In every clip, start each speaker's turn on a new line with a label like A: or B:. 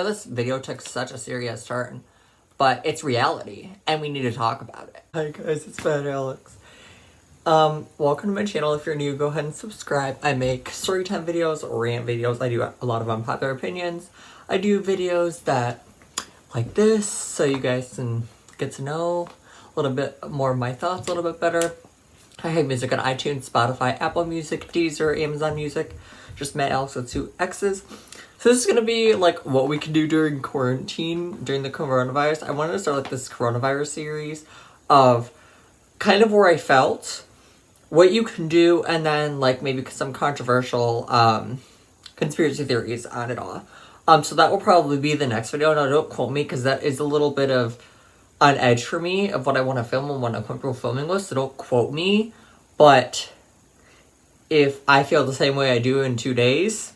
A: This video took such a serious turn, but it's reality, and we need to talk about it. Hi guys, it's Bad Alex. Welcome to my channel. If you're new, go ahead and subscribe. I make storytime videos, rant videos. I do a lot of unpopular opinions. I do videos that, like this, so you guys can get to know a little bit more of my thoughts a little bit better. I have music on iTunes, Spotify, Apple Music, Deezer, Amazon Music. Just Matt Alex with 2 X's. So this is going to be like what we can do during quarantine, during the coronavirus. I wanted to start like this coronavirus series of kind of where I felt, what you can do, and then like maybe some controversial conspiracy theories on it all. So that will probably be the next video. Now don't quote me because that is a little bit of on edge for me of what I want to film and what I'm comfortable filming with. So don't quote me. But if I feel the same way I do in 2 days,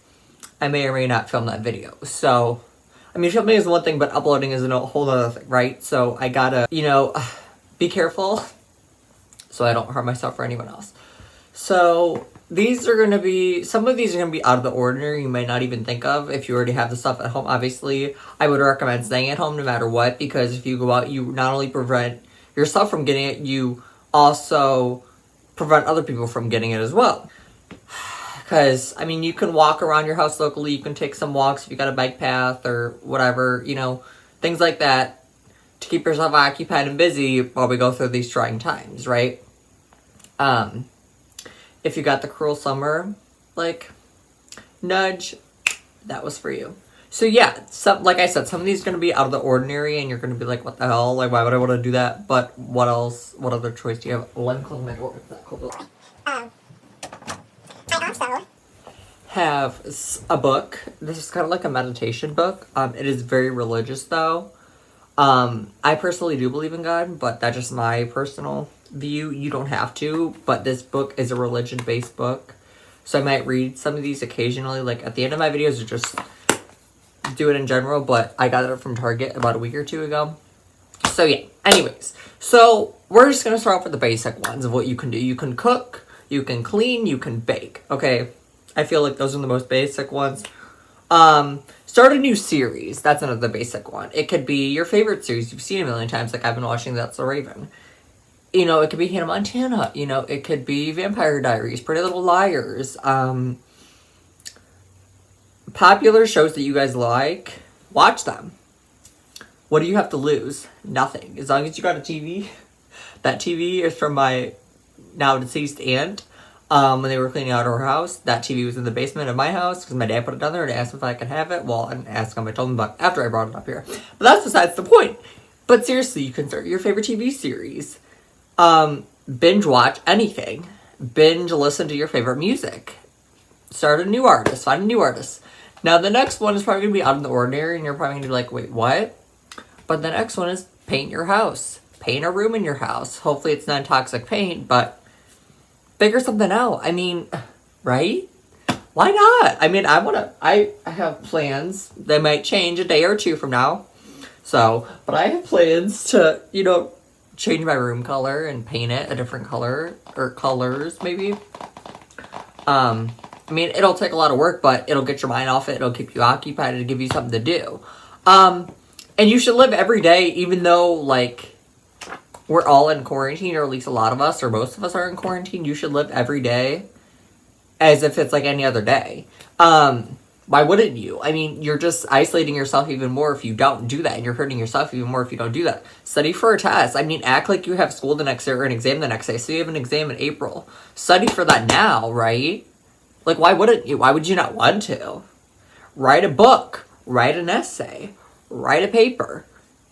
A: I may or may not film that video. So, I mean, filming is one thing, but uploading is a whole other thing, right? So I gotta, be careful so I don't hurt myself or anyone else. So these are gonna be, some of these are gonna be out of the ordinary. You may not even think of if you already have the stuff at home. Obviously, I would recommend staying at home no matter what, because if you go out, you not only prevent yourself from getting it, you also prevent other people from getting it as well. Because, I mean, you can walk around your house locally, you can take some walks if you got a bike path or whatever, things like that to keep yourself occupied and busy while we go through these trying times, right? If you got the cruel summer, nudge, that was for you. So yeah, like I said, some of these are going to be out of the ordinary and you're going to be like, what the hell? Like, why would I want to do that? But what else? What other choice do you have? Let me close my door. I also have a book. This is kind of like a meditation book. It is very religious though. I personally do believe in God, but that's just my personal view. You don't have to, but this book is a religion-based book. So I might read some of these occasionally, like at the end of my videos, or just do it in general, but I got it from Target about a week or 2 ago. So yeah, anyways. So we're just going to start off with the basic ones of what you can do. You can cook, you can clean, you can bake. Okay, I feel like those are the most basic ones. Start a new series. That's another basic one. It could be your favorite series you've seen a million times, like I've been watching That's So Raven. It could be Hannah Montana. It could be Vampire Diaries, Pretty Little Liars. Popular shows that you guys like, watch them. What do you have to lose? Nothing. As long as you got a TV. That TV is from my now deceased aunt. When they were cleaning out her house, that TV was in the basement of my house because my dad put it down there and asked if I could have it. Well, I didn't ask him, I told him about it after I brought it up here. But that's besides the point. But seriously, you can start your favorite TV series. Binge watch anything. Binge listen to your favorite music. Start a new artist. Find a new artist. Now, the next one is probably going to be out of the ordinary, and you're probably going to be like, wait, what? But the next one is paint your house. Paint a room in your house. Hopefully it's non-toxic paint, but figure something out. I mean, right? Why not? I mean, I have plans. They might change a day or 2 from now. But I have plans to, change my room color and paint it a different color, or colors, maybe. I mean, it'll take a lot of work, but it'll get your mind off it. It'll keep you occupied. It'll give you something to do. And you should live every day, even though, we're all in quarantine, or at least a lot of us, or most of us are in quarantine. You should live every day as if it's like any other day. Why wouldn't you? I mean, you're just isolating yourself even more if you don't do that, and you're hurting yourself even more if you don't do that. Study for a test. I mean, act like you have school the next day or an exam the next day. So you have an exam in April. Study for that now, right? Like, why wouldn't you? Why would you not want to? Write a book. Write an essay. Write a paper.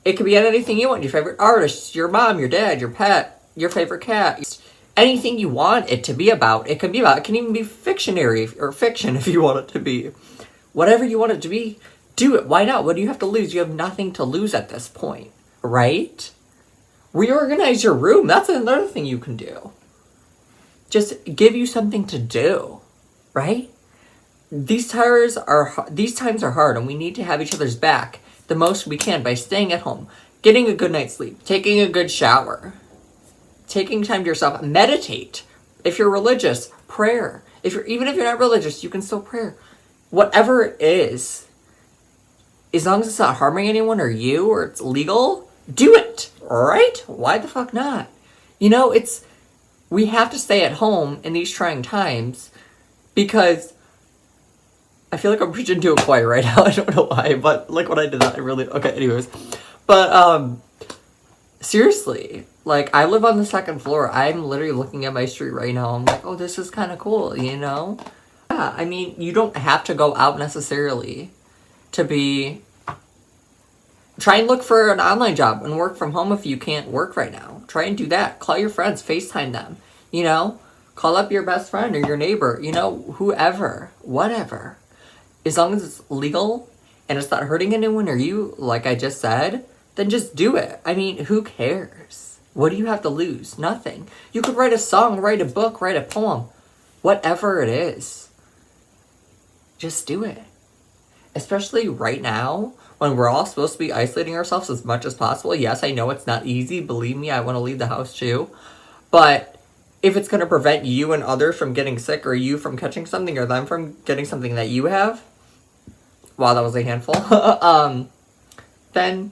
A: It could be anything you want. Your favorite artist, your mom, your dad, your pet, your favorite cat. Anything you want it to be about, it can be about. It can even be fictionary or fiction if you want it to be. Whatever you want it to be, do it. Why not? What do you have to lose? You have nothing to lose at this point, right? Reorganize your room. That's another thing you can do. Just give you something to do, right? These times are hard, and we need to have each other's back the most we can by staying at home, getting a good night's sleep, taking a good shower, taking time to yourself, meditate. If you're religious, prayer. Even if you're not religious, you can still pray. Whatever it is, as long as it's not harming anyone or you, or it's legal, do it, right? Why the fuck not? You know, we have to stay at home in these trying times because I feel like I'm preaching to a choir right now. I don't know why, but like when I did that, I really, okay, anyways. But, seriously, like, I live on the second floor. I'm literally looking at my street right now. I'm like, oh, this is kind of cool, you know? Yeah, I mean, you don't have to go out necessarily to be... Try and look for an online job and work from home if you can't work right now. Try and do that. Call your friends. FaceTime them, you know? Call up your best friend or your neighbor, you know? Whoever. Whatever. As long as it's legal and it's not hurting anyone or you, like I just said, then just do it. I mean, who cares? What do you have to lose? Nothing. You could write a song, write a book, write a poem. Whatever it is. Just do it. Especially right now, when we're all supposed to be isolating ourselves as much as possible. Yes, I know it's not easy. Believe me, I want to leave the house too. But if it's going to prevent you and others from getting sick, or you from catching something, or them from getting something that you have, wow, that was a handful, then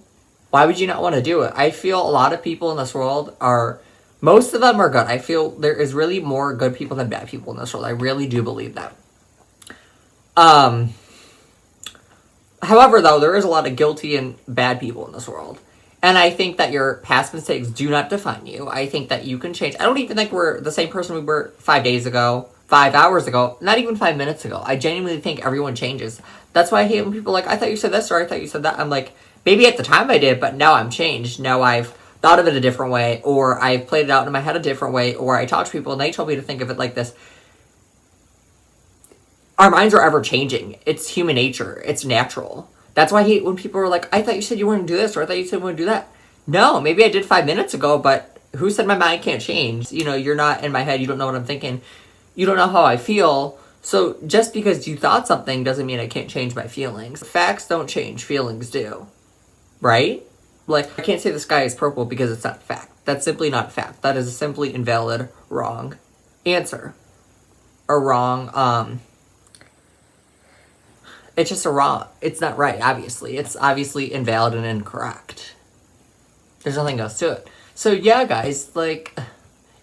A: why would you not want to do it? I feel a lot of people in this world most of them are good. I feel there is really more good people than bad people in this world. I really do believe that. However, though, there is a lot of guilty and bad people in this world. And I think that your past mistakes do not define you. I think that you can change. I don't even think we're the same person we were 5 days ago, 5 hours ago, not even 5 minutes ago. I genuinely think everyone changes. That's why I hate when people are like, I thought you said this, or I thought you said that. I'm like, maybe at the time I did, but now I'm changed. Now I've thought of it a different way, or I've played it out in my head a different way, or I talk to people and they told me to think of it like this. Our minds are ever changing. It's human nature. It's natural. That's why I hate when people are like, I thought you said you wouldn't do this, or I thought you said you wouldn't do that. No, maybe I did 5 minutes ago, but who said my mind can't change? You know, you're not in my head. You don't know what I'm thinking. You don't know how I feel. So just because you thought something doesn't mean I can't change my feelings. Facts don't change. Feelings do. Right? Like, I can't say the sky is purple because it's not a fact. That's simply not a fact. That is a simply invalid, wrong answer. Or wrong, it's just it's not right, obviously. It's obviously invalid and incorrect. There's nothing else to it. So yeah, guys, like,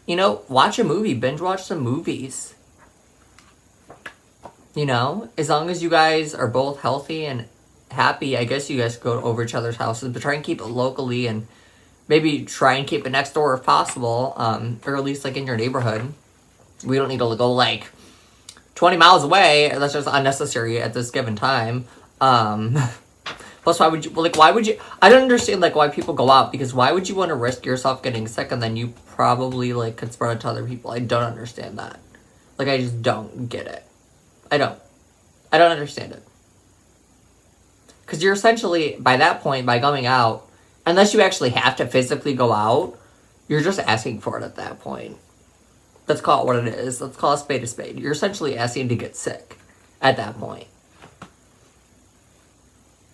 A: you know, watch a movie, binge watch some movies. You know, as long as you guys are both healthy and happy, I guess you guys go over each other's houses, but try and keep it locally and maybe try and keep it next door if possible, or at least like in your neighborhood. We don't need to go like 20 miles away. That's just unnecessary at this given time. Plus, why would you, I don't understand, like, why people go out, because why would you want to risk yourself getting sick and then you probably, like, could spread it to other people? I don't understand that. Like, I just don't get it. I don't understand it. Because you're essentially, by that point, by going out, unless you actually have to physically go out, you're just asking for it at that point. Let's call it what it is. Let's call a spade a spade. You're essentially asking to get sick at that point.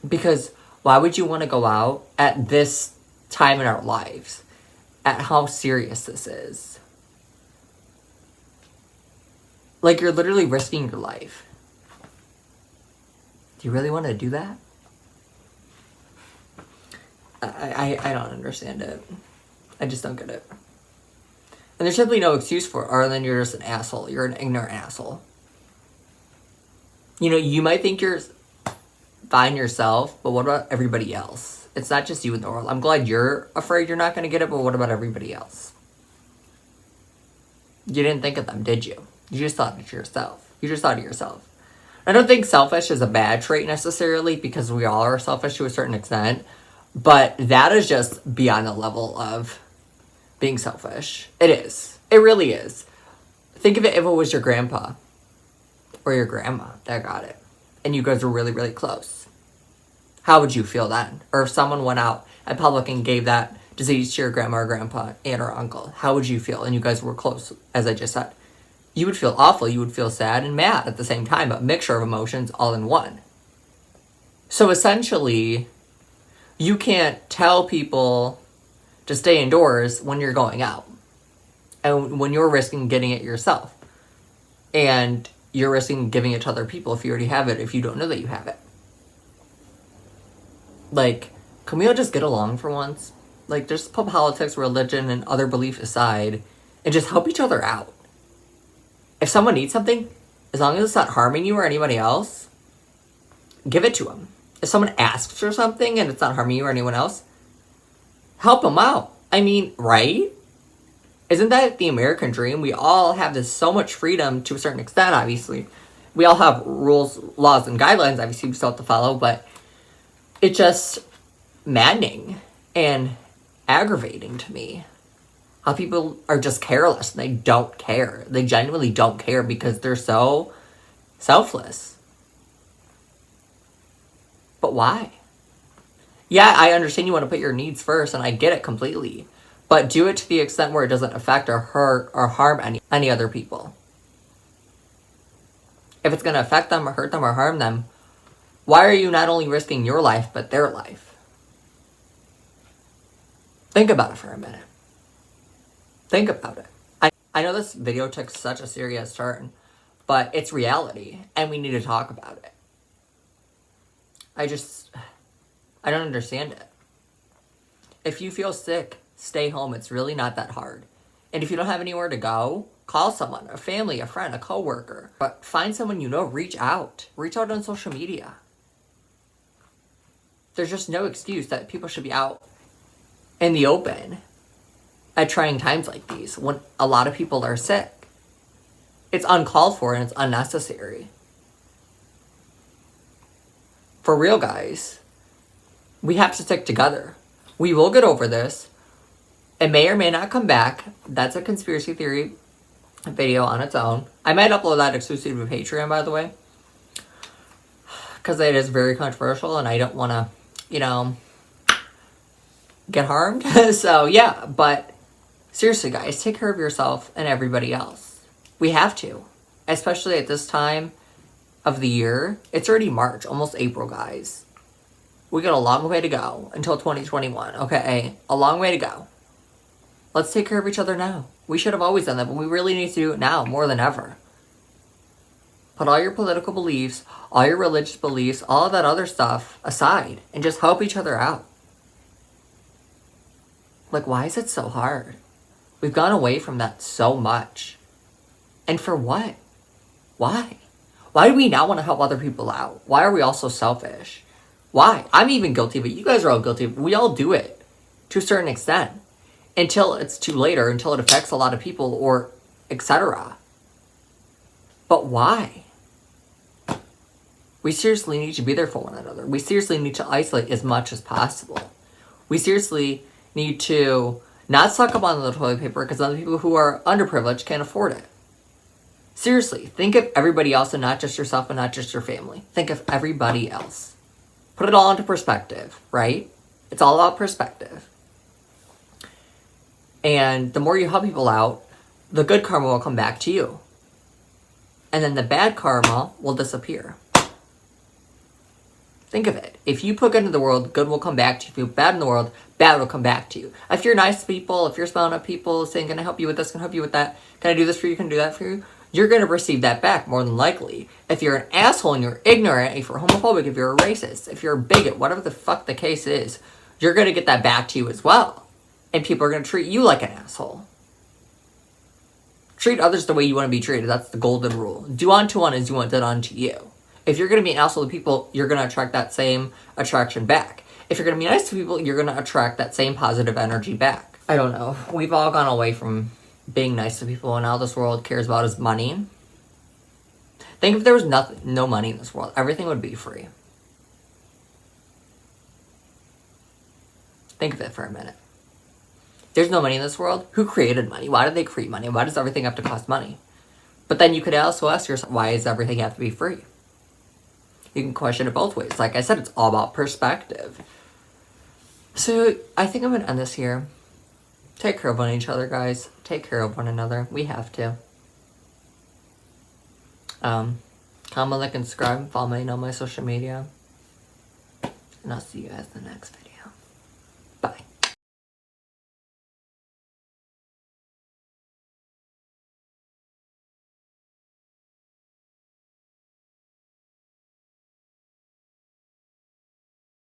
A: Because why would you want to go out at this time in our lives? At how serious this is? Like, you're literally risking your life. Do you really want to do that? I don't understand it. I just don't get it. And there's simply no excuse for it, other than you're just an asshole. You're an ignorant asshole. You know, you might think you're fine yourself, but what about everybody else? It's not just you in the world. I'm glad you're afraid you're not going to get it, but what about everybody else? You didn't think of them, did you? You just thought of yourself. You just thought of yourself. I don't think selfish is a bad trait necessarily, because we all are selfish to a certain extent, but that is just beyond the level of being selfish. It is. It really is. Think of it if it was your grandpa or your grandma that got it, and you guys were really, really close. How would you feel then? Or if someone went out in public and gave that disease to your grandma or grandpa, aunt or uncle, how would you feel? And you guys were close, as I just said. You would feel awful. You would feel sad and mad at the same time, a mixture of emotions all in one. So essentially, you can't tell people to stay indoors when you're going out. And when you're risking getting it yourself. And you're risking giving it to other people if you already have it, if you don't know that you have it. Like, can we all just get along for once? Like, just put politics, religion, and other beliefs aside and just help each other out. If someone needs something, as long as it's not harming you or anybody else, give it to them. If someone asks for something and it's not harming you or anyone else, help them out. I mean, right? Isn't that the American dream? We all have this so much freedom to a certain extent, obviously. We all have rules, laws, and guidelines, obviously, we still have to follow, but it's just maddening and aggravating to me how people are just careless and they don't care. They genuinely don't care because they're so selfless. But why? Yeah, I understand you want to put your needs first, and I get it completely. But do it to the extent where it doesn't affect or hurt or harm any other people. If it's going to affect them or hurt them or harm them, why are you not only risking your life, but their life? Think about it for a minute. Think about it. I know this video took such a serious turn, but it's reality, and we need to talk about it. I don't understand it. If you feel sick, stay home. It's really not that hard. And if you don't have anywhere to go, call someone, a family, a friend, a coworker. But find someone you know, reach out. Reach out on social media. There's just no excuse that people should be out in the open at trying times like these when a lot of people are sick. It's uncalled for and it's unnecessary. For real, guys. We have to stick together. We will get over this. It may or may not come back. That's a conspiracy theory video on its own. I might upload that exclusive to Patreon, by the way. Because it is very controversial and I don't want to, get harmed. So, yeah. But seriously, guys, take care of yourself and everybody else. We have to. Especially at this time of the year. It's already March, almost April, guys. We got a long way to go until 2021, okay? A long way to go. Let's take care of each other now. We should have always done that, but we really need to do it now more than ever. Put all your political beliefs, all your religious beliefs, all of that other stuff aside and just help each other out. Like, why is it so hard? We've gone away from that so much. And for what? Why? Why do we not want to help other people out? Why are we all so selfish? Why? I'm even guilty of it. You guys are all guilty of it. We all do it to a certain extent until it's too late or until it affects a lot of people or etc. But why? We seriously need to be there for one another. We seriously need to isolate as much as possible. We seriously need to not suck up on the toilet paper because other people who are underprivileged can't afford it. Seriously, think of everybody else and not just yourself and not just your family. Think of everybody else. Put it all into perspective, right? It's all about perspective. And the more you help people out, the good karma will come back to you. And then the bad karma will disappear. Think of it. If you put good into the world, good will come back to you. If you put bad in the world, bad will come back to you. If you're nice to people, if you're smiling at people, saying, can I help you with this, can I help you with that, can I do this for you, can I do that for you, you're going to receive that back more than likely. If you're an asshole and you're ignorant, if you're homophobic, if you're a racist, if you're a bigot, whatever the fuck the case is, you're going to get that back to you as well. And people are going to treat you like an asshole. Treat others the way you want to be treated. That's the golden rule. Do unto one as you want done unto you. If you're going to be an asshole to people, you're going to attract that same attraction back. If you're going to be nice to people, you're going to attract that same positive energy back. I don't know. We've all gone away from being nice to people, and all this world cares about is money. Think if there was no money in this world, everything would be free. Think of it for a minute. There's no money in this world. Who created money? Why did they create money? Why does everything have to cost money? But then you could also ask yourself, why does everything have to be free? You can question it both ways. Like I said, it's all about perspective. So I think I'm going to end this here. Take care of one each other, guys. Take care of one another. We have to. Comment, like, and subscribe. Follow me on my social media. And I'll see you guys in the next video. Bye.